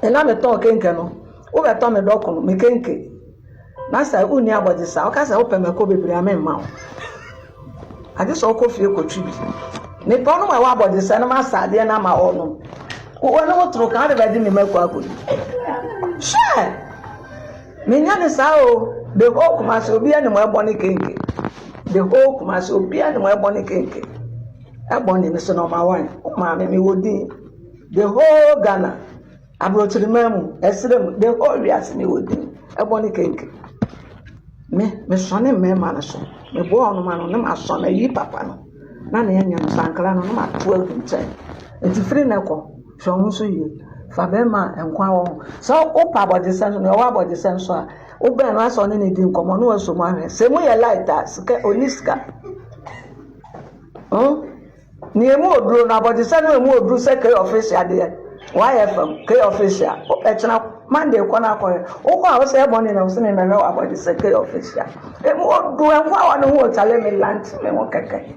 ena me ton kenke no wo be ton me dokun me kenke na sa uni abodisa o ka sa wo pe me ko bebre amemma o ade so ko fie ko twi bi me pon no wa abodisa na ma sa de na ma o no wo no wotro kan de be di me mako akodi she me nya ne sa o the whole Kumasi obi ani mo ebo ni kenke the whole Kumasi obi ani mo ebo ni kenke ebo ni so number 1 ma me wodi the whole Ghana abrochirimamu esrem the whole rias ni wodi ebo ni kenke me so ne me ma na so me bo onu ma no ne ma so na yi papa no na na nya no sankala no ma to agunche enti free na ko so hu so yi fa be ma enkwa wo so o pa body sense no wa body sense a o be no aso ne di nkomo no so mo ahwe se mu ye light as ke oniska ni emu oduro na body sense no emu oduro se ke official de YFM ke official o etna Monday ko na ko o ko a se ebo ni na so ne na wa body sense ke official emu oduro enkwa wa no ho chale me lunch me mo keke